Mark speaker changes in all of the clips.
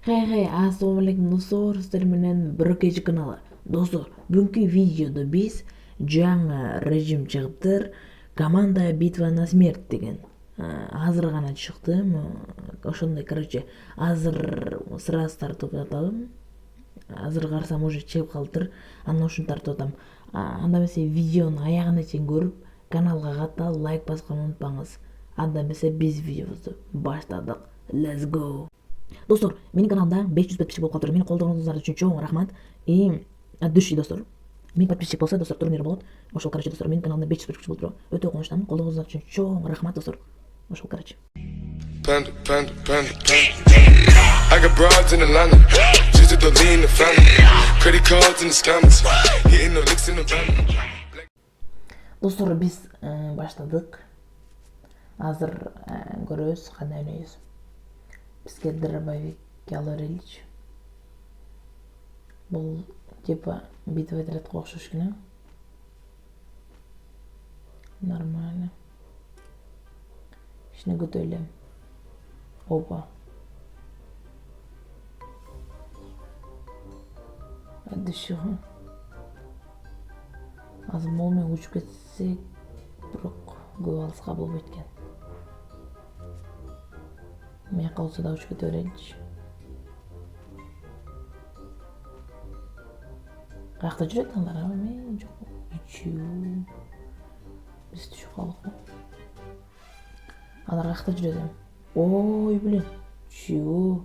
Speaker 1: Assalamu алейкум достор, сіздер менен Бүрөкежи каналы. Достор, бүгүнкү видеодо биз жаңы режим чыгыптыр. Команда битва на смерть деген. Азыр гана чыкты. Ошондой, азыр сразу тартып атабым. Азыр карасам уже чыгып калыптыр. Анан ушуну тартып атам. Анда эмесе видеону аягына чейин көрүп, каналга катталып лайк басканды унутпаңыз. Анда эмесе биз видеобузду баштадык. Let's go. Достор, менин каналымда 500 подписчик болуп калыптыр. Мени колдогонуңуздар үчүн чоң рахмат. И от души достор. 1000 подписчик болсо, достор, турнир болот. Ошол достор, менин каналымда 500 подписчик болуп туруп, өтө кубанычтамын. Колдогонуңуздар үчүн чоң рахмат достор. Ошол
Speaker 2: Panda. I got broads in Atlanta, just to lean the family. Credit cards in the scammers, hitting the licks in the van.
Speaker 1: Достор, биз баштадык. Азыр көрөбүз кандай ойнойбуз. Бизге дробовик алып эличи. Бул типа битва отрядка окшош экен. Нормально. Ишини көтөйлөм. Опа. Дышыгы. Азыр мол менен учуп кетсек, бирок көп алыска болбойт экен. Мияка болсо да учуп кете береличи. Каякта жүрөт алар? Мен жок. Үчөө. Биз түшүп калдык. Алар каякта жүрөт эми? Ой, блин. Чего?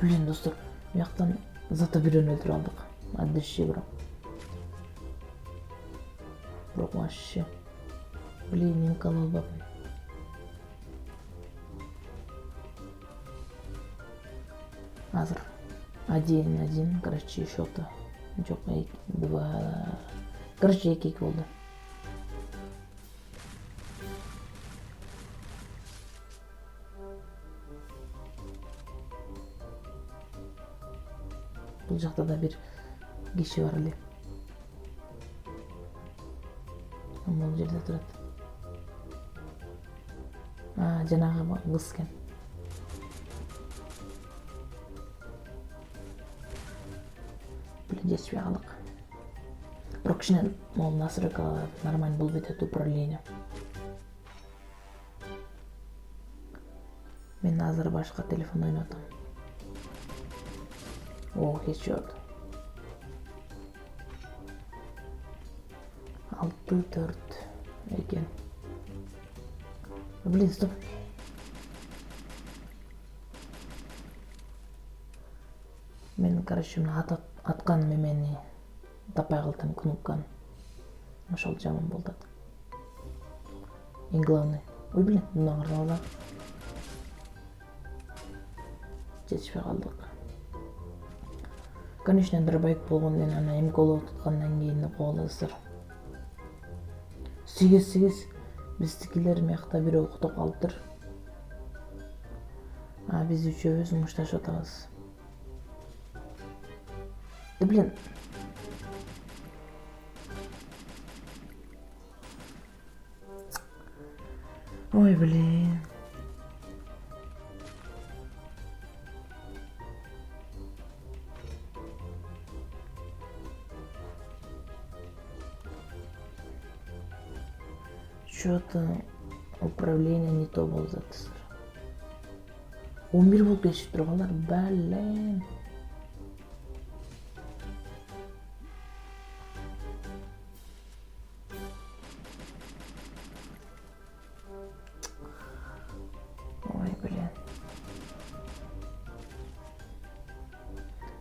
Speaker 1: Блин, достор, бияктан зато бирөөнү өлтүрүп алдык. Адышы бирок вообще. Блин, мен кала албадым. Азыр 1-1, счёта. Жок, 2. 2 болду. Бул жакта да бир киши бар эле. Бул жерде турат. Жанагы кыз экен. Блин, жетишпей калдык. Бирок кичине могул настройка нормально болуп кетет управление. Мен азыр башка телефон ойноп атам. О, хедшот. 6-4 экен. Блин, стоп. Мен, аткан мемени таппай калдым, кнопканы. Ошол жаман болду. Эң главный. Ой, блин, мындан карабала. Жетишпей калдык. Конечно, дробовик болгондон кийин ана эмколуп туткандан кийин коолосур. 8. Биздикилер мыякта бирөө уктуп калыптыр. Биз үчөөбүз мушташып атабыз. Блин. Ой, блин. Что-то управление не то болуп жатыр. 11 болуп кетишип тургандар, блин. Ой, блин.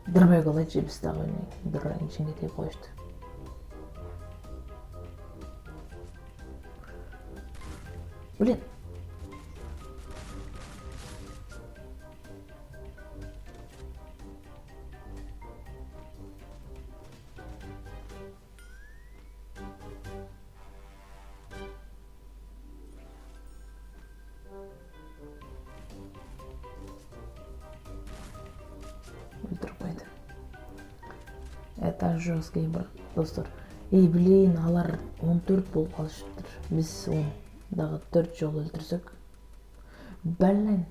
Speaker 1: Дробовик алайчы, биз дагы ойнойт. Дробовик ичинге тиеп коюшту. Блин. Өлтүрүп койду. Это жесткий, достор. Блин, алар 14 болуп калышыптыр. Биз 10. дагы 4 жолу өлтүрсөк. Блин.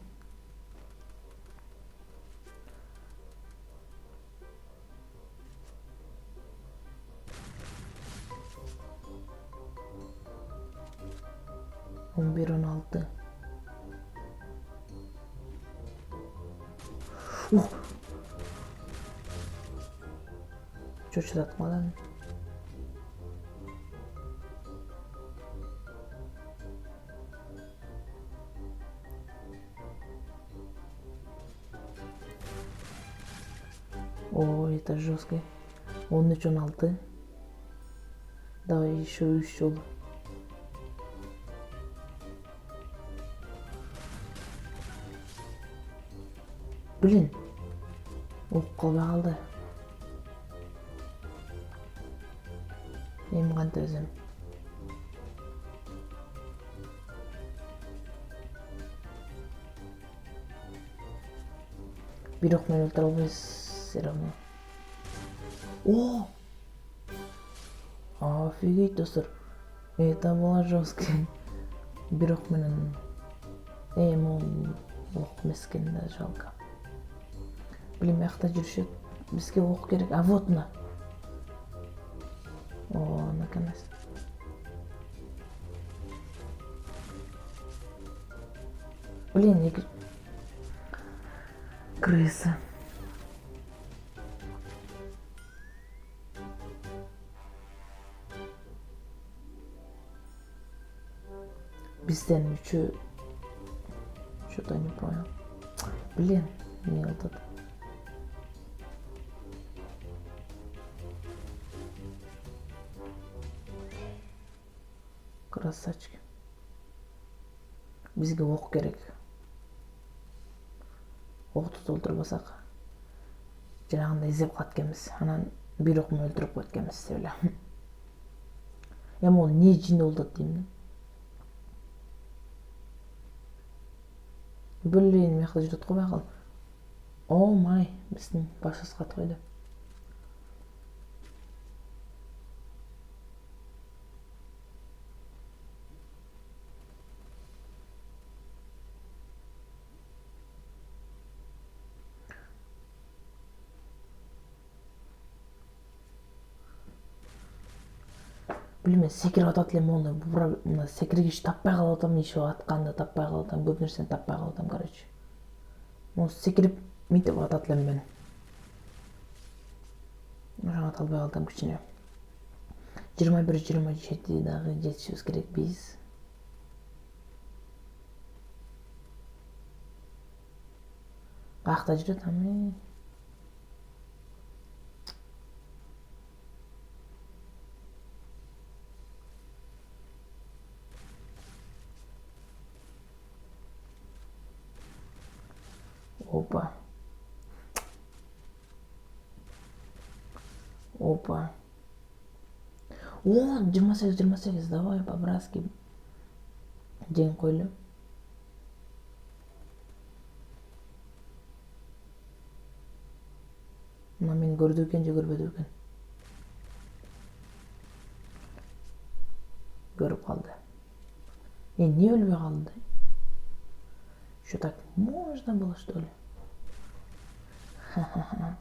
Speaker 1: Он 16. Чочулатып калам. Ой, это жестко. 13-16. Давай еще 3 жолу. Блин. Ок калбай калды. Эми кантип өзөм? Бирок мен өлтүрө албайсыз все равно. О! Офигеть, достор. Это было жестко. Бирок менен эми ок мескен да жалко. Блин, мякта жүрүшөт. Бизге ок керек. А вот на. О, наконец. Блин, крыса. Бизден үчөө. Что-то не понял. Блин, не вот это. Красавчик. Бизге ок керек. Окту толтурбасак жанагындай издеп калат экенбиз. Анан бир ок менен өлтүрүп коет экенбиз деп эле. Эми ол не жин болот дейм. Блин, мякта жүрөт го байкал. О май, биздин башыбыз катып койду. Блин, мен секирип атат элем оны. Мына секиргич таппай калып атам, иши атканды таппай калып атам, көп нерсени таппай калып атам, короче. Мону секирип мынтип атат элем мен. Ошону ата албай калдым кичине. 21-27 дагы жетишибиз керек биз. Каякта жүрөт ами? Опа. Опа. О, 28, давай по-братски. Жеңип койлу. Мына мени көрдү экен же көрбөдү экен? Көрүп калды. Не өлбөй калды? Что так можно было, что ли? Ха-ха-ха.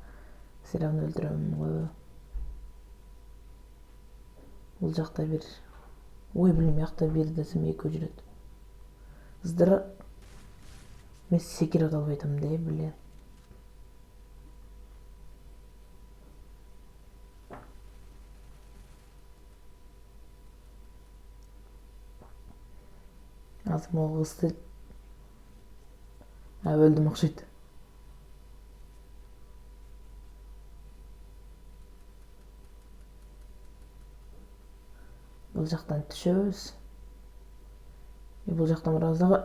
Speaker 1: Все равно өлтүрөм го. Бул жакта бир. Ой, блин, мякта бир десем экөө жүрөт. Здра. Мен секире ата албай атам да, блин. Азыр могу кызды. Өлдүм окшойт. Бул жактан түшөбүз. Бул жактан барабыз дагы.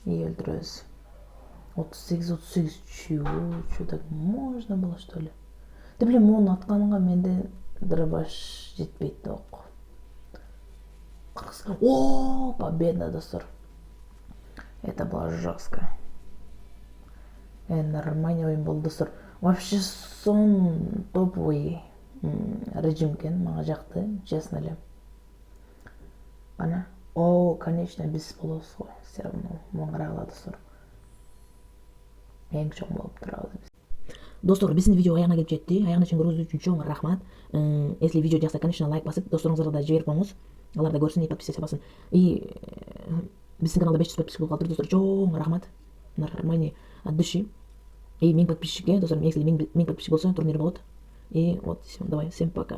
Speaker 1: Өлтүрөбүз. 38. Чего так можно было, что ли? Да блин, мону атканга менде дробаш жетпейт да ок. О, победа, достор. Это было жестко. Нормальный ойын болду, достор. Вообще сон топовый. режим экен, мага жакты, честно эле. Ана, конечно, биз болобуз го. Все равно муну карагыла достор. Эң чоң болуп турабыз биз. Достор, биздин видео аягына келип жетти. Аягына чейин көрүүңүз үчүн чоң рахмат. Если видео жакса, конечно, лайк басып, досторуңуздарга да жиберип коюңуз. Алар да көрсүн, подписка бассын. И биздин каналда 500 подписчик болуп калды, достор. Чоң рахмат. Нормальный от души. И 1000 подписчикке, достор, если 1000 подписчик болсо, турнир болот. И вот, давай, всем пока.